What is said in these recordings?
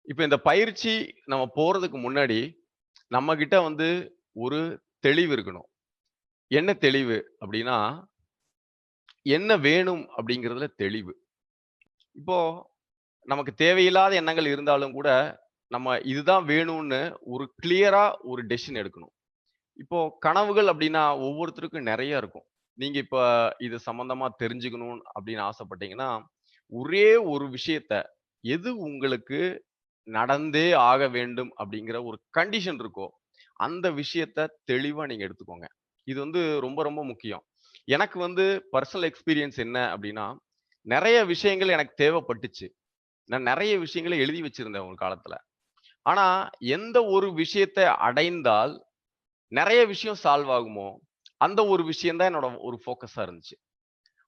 இப்ப இந்த பயிற்சி நம்ம போறதுக்கு முன்னாடி, நம்ம கிட்ட வந்து ஒரு தெளிவு இருக்கணும். என்ன தெளிவு அப்டின்னா, என்ன வேணும் அப்டிங்கிறதுல தெளிவு. இப்போ நமக்கு தேவையில்லாத எண்ணங்கள் இருந்தாலும் கூட, நம்ம இதுதான் வேணும்னு ஒரு கிளியரா ஒரு டெசிஷன் எடுக்கணும். இப்போ கனவுகள் அப்டின்னா ஒவ்வொருத்தருக்கும் நெறைய இருக்கும். நீங்க இப்ப இது சம்மந்தமா தெரிஞ்சுக்கணும் அப்டின்னு ஆசைப்பட்டீங்கன்னா, ஒரே ஒரு விஷயத்த எது உங்களுக்கு நடந்தே ஆக வேண்டும் அப்படிங்கிற ஒரு கண்டிஷன் இருக்கோ, அந்த விஷயத்த தெளிவா நீங்க எடுத்துக்கோங்க. இது வந்து ரொம்ப ரொம்ப முக்கியம். எனக்கு வந்து பெர்சனல் எக்ஸ்பீரியன்ஸ் என்ன அப்படின்னா, நெறைய விஷயங்கள் எனக்கு தேவைப்பட்டுச்சு. நான் நெறைய விஷயங்கள எழுதி வச்சிருந்தேன் ஒரு காலத்துல. ஆனா, எந்த ஒரு விஷயத்த அடைந்தால் நெறைய விஷயம் சால்வ் ஆகுமோ, அந்த ஒரு விஷயம் தான் என்னோட ஒரு ஃபோக்கஸா இருந்துச்சு.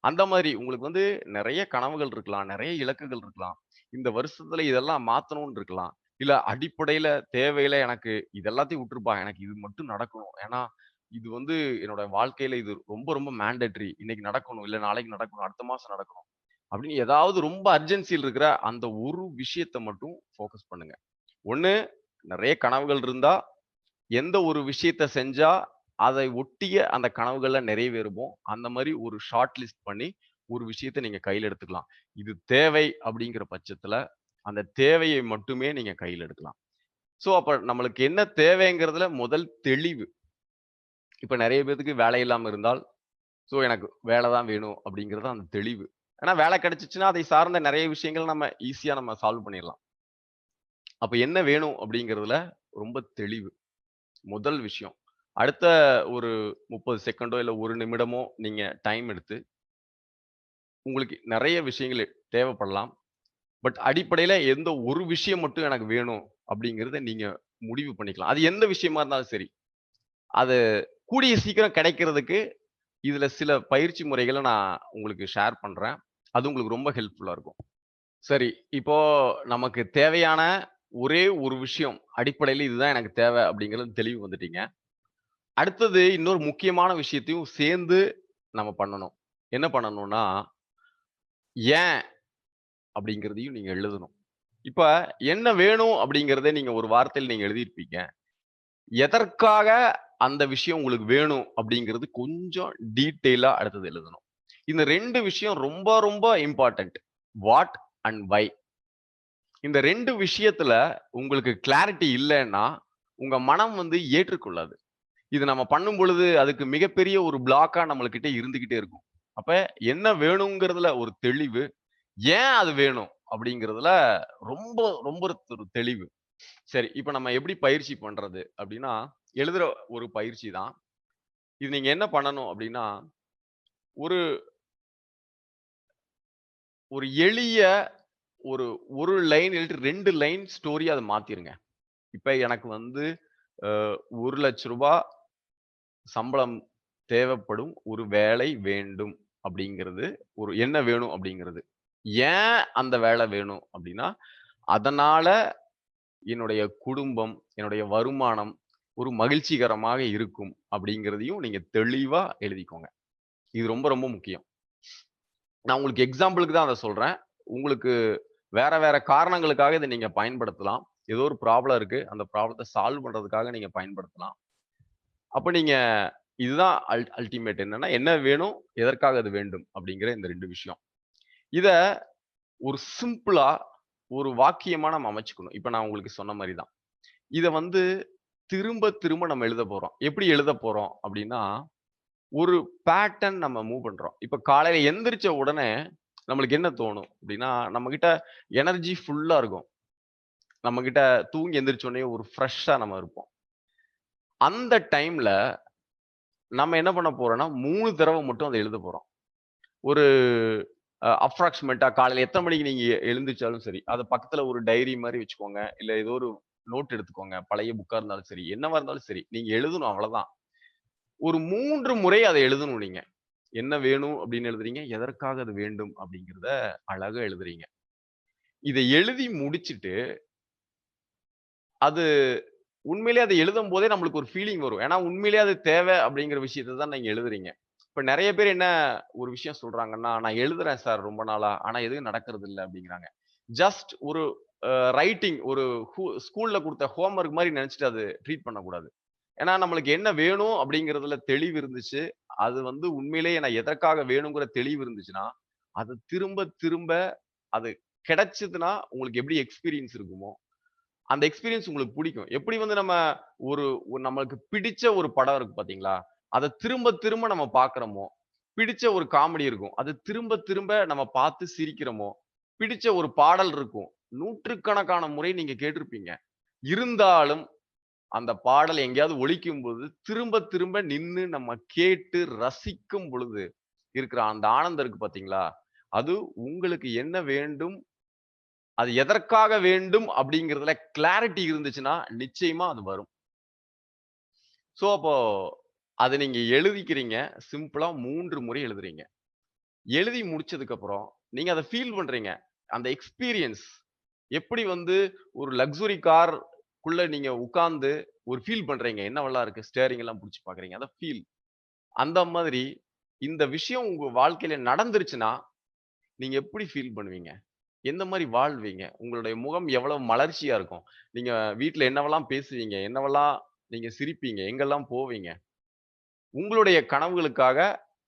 அந்த மாரி உங்களுக்கு வந்து நெறைய கனவுகள் இருக்கலாம். நெறைய இலக்குகள் இருக்கலாம். இந்த வருஷத்துல இதெல்லாம் மாத்தணும்னு இருக்கலாம். இல்ல அடிப்படையில தேவையில எனக்கு இது எல்லாத்தையும் விட்டுருப்பா. எனக்கு இது மட்டும் நடக்கணும். ஏன்னா, இது வந்து என்னோட வாழ்க்கையில இது ரொம்ப ரொம்ப மேண்டேட்டரி. இன்னைக்கு நடக்கணும். இல்ல நாளைக்கு நடக்கணும். அடுத்த மாசம் நடக்கணும். அப்படின்னு ஏதாவது ரொம்ப அர்ஜென்சில இருக்கிற அந்த ஒரு விஷயத்த மட்டும் ஃபோக்கஸ் பண்ணுங்க. ஒண்ணு நெறைய கனவுகள் இருந்தா, எந்த ஒரு விஷயத்த செஞ்சா, அதை ஒட்டிய அந்த கனவுகள்ல நிறைவேறுமோ, அந்த மாரி ஒரு ஷார்ட் லிஸ்ட் பண்ணி, ஒரு விஷயத்த நீங்க கையில எடுத்துக்கலாம். இது தேவை அப்படிங்கிற பட்சத்துல, அந்த தேவையை மட்டுமே நீங்க கையில எடுக்கலாம். சோ, அப்ப நம்மளுக்கு என்ன தேவைங்கிறதுல முதல் தெளிவு. இப்ப நெறைய பேத்துக்கு வேலை இல்லாம இருந்தால், சோ எனக்கு வேலை தான் வேணும் அப்படிங்கிறது அந்த தெளிவு. ஏன்னா வேலை கிடைச்சுச்சுன்னா, அதை சார்ந்த நெறைய விஷயங்கள் நம்ம ஈஸியா நம்ம சால்வ் பண்ணிறலாம். அப்ப என்ன வேணும் அப்படிங்கிறதுல ரொம்ப தெளிவு. முதல் விஷயம். அடுத்த ஒரு 30 செகண்டோ, இல்ல 1 நிமிடமோ நீங்க டைம் எடுத்து, உங்களுக்கு நெறைய விஷயங்கள் தேவைப்படலாம். பட் அடிப்படையில எந்த ஒரு விஷயம் மட்டும் எனக்கு வேணும் அப்படிங்கிறத நீங்க முடிவு பண்ணிக்கலாம். அது எந்த விஷயமா இருந்தாலும் சரி. அது கூடிய சீக்கிரம் கிடைக்கிறதுக்கு இதுல சில பயிற்சி முறைகள நான் உங்களுக்கு ஷேர் பண்றேன். அது உங்களுக்கு ரொம்ப ஹெல்ப்ஃபுல்லா இருக்கும். சரி, இப்போ நமக்கு தேவையான ஒரே ஒரு விஷயம், அடிப்படையில இதுதான் எனக்கு தேவை அப்படிங்கிறது தெளிவு வந்துட்டீங்க. அடுத்தது இன்னொரு முக்கியமான விஷயத்தையும் சேர்ந்து நம்ம பண்ணணும். என்ன பண்ணணும்னா, ஏன் அப்படிங்கிறதையும் நீங்க எழுதணும். இப்ப என்ன வேணும் அப்படிங்கிறத நீங்க ஒரு வார்த்தையில நீங்க எழுதியிருப்பீங்க. எதற்காக அந்த விஷயம் உங்களுக்கு வேணும் அப்படிங்கிறது கொஞ்சம் டீட்டெயிலா அடுத்தது எழுதணும். இந்த 2 விஷயம் ரொம்ப ரொம்ப இம்பார்ட்டன்ட். What and why. இந்த 2 விஷயத்துல உங்களுக்கு கிளாரிட்டி இல்லன்னா, உங்க மனம் வந்து ஏற்றுக்கொள்ளாது. இது நம்ம பண்ணும் பொழுது, அதுக்கு மிகப்பெரிய ஒரு பிளாக்கா நம்மள்கிட்ட இருந்துகிட்டே இருக்கும். அப்ப என்ன வேணுங்கிறதுல ஒரு தெளிவு, ஏன் அது வேணும் அப்படிங்கிறதுல ரொம்ப ரொம்ப ஒரு தெளிவு. சரி, இப்ப நம்ம எப்படி பயிற்சி பண்றது அப்படின்னா, எழுதுற ஒரு பயிற்சி தான். இது நீங்க என்ன பண்ணணும் அப்படின்னா, ஒரு ஒரு எளிய ஒரு 1 லைன் இல்லாட்டி 2 லைன் ஸ்டோரியா அத மாத்திருங்க. இப்ப எனக்கு வந்து ரூ. 1,00,000 சம்பளம் தேவைப்படும். ஒரு வேலை வேண்டும் அப்படிங்கிறது, ஒரு என்ன வேணும் அப்படிங்கிறது. ஏன் அந்த வேலை வேணும் அப்படின்னா, அதனால என்னுடைய குடும்பம், என்னுடைய வருமானம் ஒரு மகிழ்ச்சிகரமாக இருக்கும் அப்படிங்கிறதையும் நீங்க தெளிவா எழுதிக்கோங்க. இது ரொம்ப ரொம்ப முக்கியம். நான் உங்களுக்கு எக்ஸாம்பிளுக்கு தான் அத சொல்றேன். உங்களுக்கு வேற வேற காரணங்களுக்காக இத நீங்க பயன்படுத்தலாம். ஏதோ ஒரு ப்ராப்ளம் இருக்கு. அந்த ப்ராப்ளத்த சால்வ் பண்றதுக்காக நீங்க பயன்படுத்தலாம். அப்ப நீங்க இதுதான் அல்டிமேட் என்னன்னா, என்ன வேணும்? எதற்காக அது வேண்டும்? அப்படிங்கிற இந்த 2 விஷயம். இத ஒரு சிம்பிளா ஒரு வாக்கியமா நம்ம அமைச்சுக்கணும். இப்ப நான் உங்களுக்கு சொன்ன மாரி தான். இத வந்து திரும்ப திரும்ப நம்ம எழுதப் போறோம். எப்படி எழுதப் போறோம் அப்படின்னா, ஒரு பேட்டர்ன் நம்ம மூவ் பண்றோம். இப்ப காலையில எந்திரிச்ச உடனே நம்மளுக்கு என்ன தோணும் அப்படின்னா, நம்மகிட்ட எனர்ஜி ஃபுல்லா இருக்கும். நம்மகிட்ட தூங்கி எந்திரிச்ச உடனே ஒரு ஃப்ரெஷ்ஷா நம்ம இருப்போம். அந்த டைம்ல நம்ம என்ன பண்ண போறோம்னா, 3 தடவ மட்டும் அத எழுதப் போறோம். ஒரு அப்ராக்ஸிமேட்டா காலையில எத்தன மணிக்கு நீங்க எழுந்திரிச்சாலும் சரி, அத பக்கத்துல ஒரு டைரி மாரி வச்சுக்கோங்க. இல்ல ஏதோ ஒரு நோட் எடுத்துக்கோங்க. பழைய புக்கா இருந்தாலும் சரி, என்னவா இருந்தாலும் சரி. நீங்க எழுதணும் அவ்வளதான். ஒரு 3 முறை அத எழுதணும் நீங்க. என்ன வேணும் அப்படின்னு எழுதுறீங்க. எதற்காக அது வேண்டும் அப்படிங்கிறத அழகா எழுதுறீங்க. இத எழுதி முடிச்சுட்டு, அது உண்மையிலேயே அத எழுதும்போதே நம்மளுக்கு ஒரு ஃபீலிங் வரும். ஏன்னா உண்மையிலேயே அது தேவை அப்படிங்கிற விஷயத்த தான் நீங்க எழுதுறீங்க. இப்ப நெறைய பேர் என்ன ஒரு விஷயம் சொல்றாங்கன்னா, "நான் எழுதுறேன் சார் ரொம்ப நாளா. ஆனா எதுவும் நடக்கறது இல்ல" அப்படிங்கிறாங்க. ஜஸ்ட் ஒரு ரைட்டிங் ஒரு ஸ்கூல்ல குடுத்த ஹோம் ஒர்க் மாரி நெனச்சுட்டு அது ட்ரீட் பண்ணக்கூடாது. ஏன்னா, நம்மளுக்கு என்ன வேணும் அப்படிங்கிறதுல தெளிவு இருந்துச்சு. அது வந்து உண்மையிலேயே நான் எதற்காக வேணுங்கிற தெளிவு இருந்துச்சுன்னா, அது திரும்ப திரும்ப அது கிடைச்சதுன்னா, உங்களுக்கு எப்படி எக்ஸ்பீரியன்ஸ் இருக்குமோ, அந்த எக்ஸ்பீரியன்ஸ் உங்களுக்கு புடிக்கும். எப்படி வந்து நம்ம ஒரு நம்மளுக்கு பிடிச்ச ஒரு படம் இருக்கு பார்த்தீங்களா? அத திரும்ப திரும்ப நம்ம பார்க்குறோமோ, பிடிச்ச ஒரு காமெடி இருக்கும். அது திரும்ப திரும்ப நம்ம பார்த்து சிரிக்கிறோமோ, பிடிச்ச ஒரு பாடல் இருக்கும். நூற்றுக்கணக்கான முறை நீங்க கேட்டிருப்பீங்க. இருந்தாலும் அந்த பாடல் எங்கேயாவது ஒலிக்கும்போது, திரும்ப திரும்ப நின்னு நம்ம கேட்டு ரசிக்கும் பொழுது இருக்கிற அந்த ஆனந்தம் இருக்கு பார்த்தீங்களா? அது உங்களுக்கு என்ன வேண்டும்? அது எதற்காக வேண்டும்? அப்படிங்கிறதுல கிளாரிட்டி இருந்துச்சுன்னா, நிச்சயமா அது வரும். அப்போ அத நீங்க எழுதிக்கிறீங்க. சிம்பிளா 3 முறை எழுதுறீங்க. எழுதி முடிச்சதுக்கப்புறம், நீங்க அத ஃபீல் பண்றீங்க. அந்த எக்ஸ்பீரியன்ஸ் எப்படி வந்து ஒரு லக்ஸுரி கார்க்குள்ள நீங்க உட்கார்ந்து ஒரு ஃபீல் பண்றீங்க. என்னவெல்லாம் இருக்கு? ஸ்டியரிங் எல்லாம் புடிச்சு பார்க்குறீங்க. அத ஃபீல். அந்த மாதிரி இந்த விஷயம் உங்க வாழ்க்கையில நடந்துருச்சுன்னா, நீங்க எப்படி ஃபீல் பண்ணுவீங்க? எந்த மாரி வாழ்வீங்க? உங்களுடைய முகம் எவ்வளவு மலர்ச்சியா இருக்கும்? நீங்க வீட்ல என்னவெல்லாம் பேசுவீங்க? என்னவெல்லாம் நீங்க சிரிப்பீங்க? எங்கெல்லாம் போவீங்க? உங்களுடைய கனவுகளுக்காக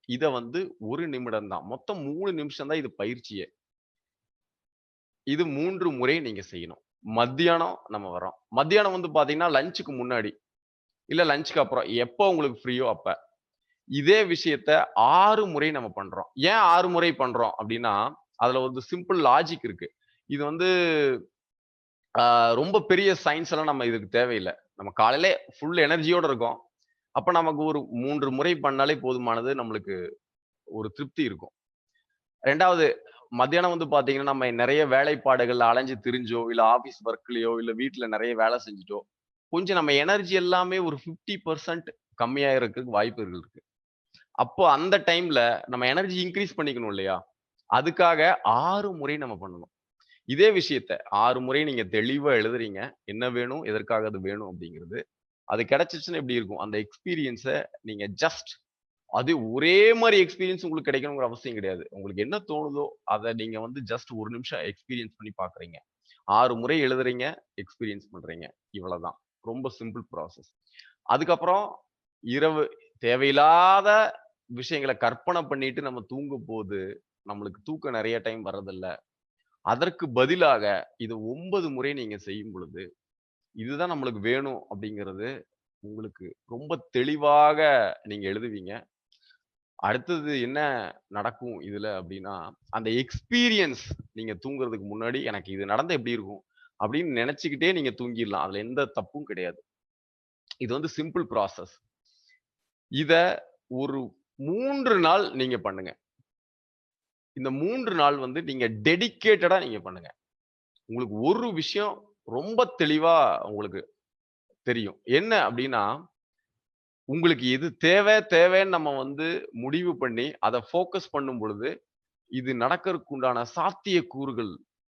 இத வந்து 1 நிமிடம் தான். மொத்தம் 3 நிமிஷம் தான் இது பயிற்சியே. இது 3 முறை நீங்க செய்யணும். மத்தியானம் நம்ம வர்றோம். மத்தியானம் வந்து பார்த்தீங்கன்னா, லஞ்சுக்கு முன்னாடி, இல்ல லஞ்சுக்கு அப்புறம் எப்போ உங்களுக்கு ஃப்ரீயோ அப்ப. இதே விஷயத்த 6 முறை நம்ம பண்றோம். ஏன் 6 முறை பண்றோம் அப்டின்னா, அதுல ஒரு சிம்பிள் லாஜிக் இருக்கு. இது வந்து ஆ ரொம்ப பெரிய சயன்ஸ் எல்லாம் நம்ம இதுக்கு தேவையில்ல. நம்ம காலையில ஃபுல் எனர்ஜியோட இருக்கோம். அப்ப நமக்கு ஒரு 3 முறை பண்ணாலே போதுமானது. நம்மளுக்கு ஒரு திருப்தி இருக்கும். 2வது மத்தியானம் வந்து பார்த்தீங்கன்னா, நம்ம நெறைய வேலைப்பாடுகள்ல அலைஞ்சு திரிஞ்சோ, இல்ல ஆஃபீஸ் ஒர்க்லயோ, இல்ல வீட்ல நெறைய வேலை செஞ்சுட்டோ, கொஞ்சம் நம்ம எனர்ஜி எல்லாமே ஒரு 50% கம்மியாகறதுக்கு வாய்ப்புகள் இருக்கு. அப்போ அந்த டைம்ல நம்ம எனர்ஜி இன்கிரீஸ் பண்ணிக்கணும் இல்லையா? அதுக்காக 6 முறை நம்ம பண்ணணும். இதே விஷயத்த 6 முறை நீங்க தெளிவா எழுதுறீங்க. என்ன வேணும்? எதற்காக அது வேணும்? அப்படிங்கிறது. அது கிடைச்சுச்சுன்னா எப்படி இருக்கும்? அந்த எக்ஸ்பீரியன்ஸ நீங்க ஜஸ்ட் அது ஒரே மாரி எக்ஸ்பீரியன்ஸ் உங்களுக்கு கிடைக்கணுங்கிற அவசியம் கிடையாது. உங்களுக்கு என்ன தோணுதோ, அத நீங்க வந்து ஜஸ்ட் 1 நிமிஷம் எக்ஸ்பீரியன்ஸ் பண்ணி பார்க்குறீங்க. 6 முறை எழுதுறீங்க, எக்ஸ்பீரியன்ஸ் பண்றீங்க. இவ்வளதான். ரொம்ப சிம்பிள் ப்ராசஸ். அதுக்கப்புறம் இரவு தேவையில்லாத விஷயங்கள கற்பனை பண்ணிட்டு நம்ம தூங்கும்போது, நம்மளுக்கு தூக்கம் நெறைய டைம் வர்றதில்ல. அதற்கு பதிலாக இத 9 முறை நீங்க செய்யும் பொழுது, இதுதான் நம்மளுக்கு வேணும் அப்படிங்கிறது உங்களுக்கு ரொம்ப தெளிவாக நீங்க எழுதுவீங்க. அடுத்தது என்ன நடக்கும் இதுல அப்டின்னா, அந்த எக்ஸ்பீரியன்ஸ் நீங்க தூங்குறதுக்கு முன்னாடி எனக்கு இது நடந்தா எப்டி இருக்கும்? அப்டின்னு நெனச்சுக்கிட்டே நீங்க தூங்கிர்லாம். அதுல எந்த தப்பும் கிடையாது. இது வந்து சிம்பிள் ப்ராசஸ். இத ஒரு 3 நாள் நீங்க பண்ணுங்க. இந்த 3 நாள் வந்து நீங்க டெடிகேட்டடா நீங்க பண்ணுங்க. உங்களுக்கு ஒரு விஷயம் ரொம்ப தெளிவா உங்களுக்கு தெரியும். என்ன அப்டின்னா, உங்களுக்கு எது தேவைன்னு நம்ம வந்து முடிவு பண்ணி, அத ஃபோக்கஸ் பண்ணும் பொழுது, இது நடக்கறக்கு உண்டான சாத்தியக்கூறுகள்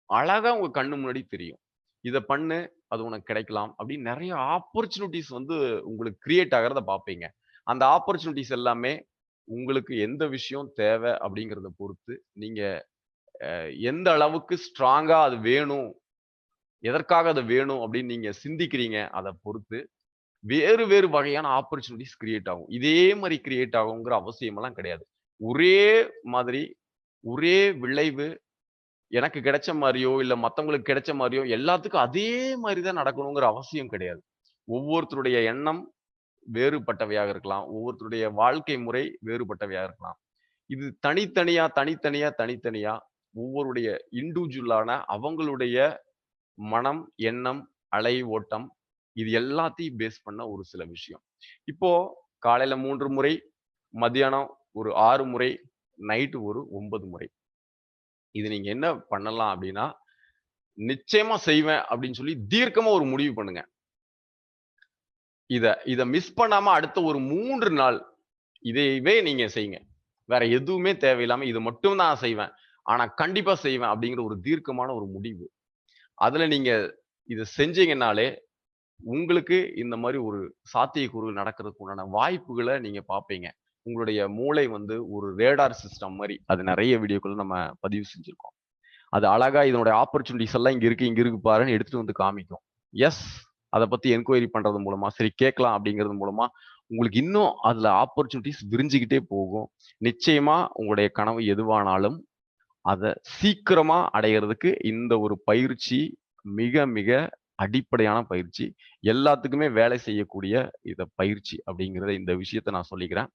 அழகா உங்க கண்ணு முன்னாடி தெரியும். இத பண்ணு, அது உனக்கு கிடைக்கலாம். அப்படின்னு நெறைய ஆப்பர்ச்சுனிட்டீஸ் வந்து உங்களுக்கு கிரியேட் ஆகுறத பார்ப்பீங்க. அந்த ஆப்பர்ச்சுனிட்டீஸ் எல்லாமே உங்களுக்கு எந்த விஷயம் தேவை அப்படிங்கிறத பொறுத்து, நீங்க எந்த அளவுக்கு ஸ்ட்ராங்கா அது வேணும், எதற்காக அது வேணும் அப்படின்னு நீங்க சிந்திக்கிறீங்க, அத பொறுத்து வேறு வேறு வகையான ஆப்பர்ச்சுனிட்டீஸ் கிரியேட் ஆகும். இதே மாரி கிரியேட் ஆகுங்கிற அவசியமெல்லாம் கிடையாது. ஒரே மாதிரி, ஒரே விளைவு எனக்கு கிடைச்ச மாரியோ, இல்ல மத்தவங்களுக்கு கிடைச்ச மாரியோ, எல்லாத்துக்கும் அதே மாரி தான் நடக்கணுங்கிற அவசியம் கிடையாது. ஒவ்வொருத்தருடைய எண்ணம் வேறுபட்டவையாக இருக்கலாம். ஒவ்வொருத்தருடைய வாழ்க்கை முறை வேறுபட்டவையா இருக்கலாம். இது தனித்தனியா ஒவ்வொருடைய இண்டிவிஜுவலான அவங்களுடைய மனம், எண்ணம், அலை ஓட்டம் இது எல்லாத்தையும் பேஸ் பண்ண ஒரு சில விஷயம். இப்போ காலையில 3 முறை, மத்தியானம் ஒரு 6 முறை, நைட் ஒரு 9 முறை. இது நீங்க என்ன பண்ணலாம் அப்டின்னா, நிச்சயமா செய்வேன் அப்டின்னு சொல்லி தீர்க்கமா ஒரு முடிவு பண்ணுங்க. இத இத மிஸ் பண்ணாம அடுத்த ஒரு 3 நாள் இதையவே நீங்க செய்யுங்க. வேற எதுவுமே தேவையில்லாம இது மட்டும் தான் செய்வேன். ஆனா கண்டிப்பா செய்வேன் அப்டிங்கிற ஒரு தீர்க்கமான ஒரு முடிவு. அதுல நீங்க இத செஞ்சீங்கன்னாலே, உங்களுக்கு இந்த மாரி ஒரு சாத்தியக்கூறு நடக்கிறதுக்கு உண்டான வாய்ப்புகள நீங்க பார்ப்பீங்க. உங்களுடைய மூளை வந்து ஒரு ரேடார் சிஸ்டம் மாரி. அது நெறைய வீடியோக்கள் நம்ம பதிவு செஞ்சிருக்கோம். அது அழகா இதனுடைய ஆப்பர்ச்சுனிட்டீஸ் எல்லாம் இங்க இருக்கு பாருன்னு எடுத்துட்டு வந்து காமிக்கும். எஸ். அத பத்தி என்கொயரி பண்றது மூலமா, சரி கேட்கலாம் அப்படிங்கிறது மூலமா, உங்களுக்கு இன்னும் அதுல ஆப்பர்ச்சுனிட்டீஸ் விரிஞ்சுகிட்டே போகும். நிச்சயமா உங்களுடைய கனவு எதுவானாலும், அத சீக்கிரமா அடையறதுக்கு இந்த ஒரு பயிற்சி மிக, மிக அடிப்படையான பயிற்சி. எல்லாத்துக்குமே வேலை செய்யக்கூடிய பயிற்சி அப்படிங்கிறத இந்த விஷயத்த நான் சொல்லிக்கிறேன்.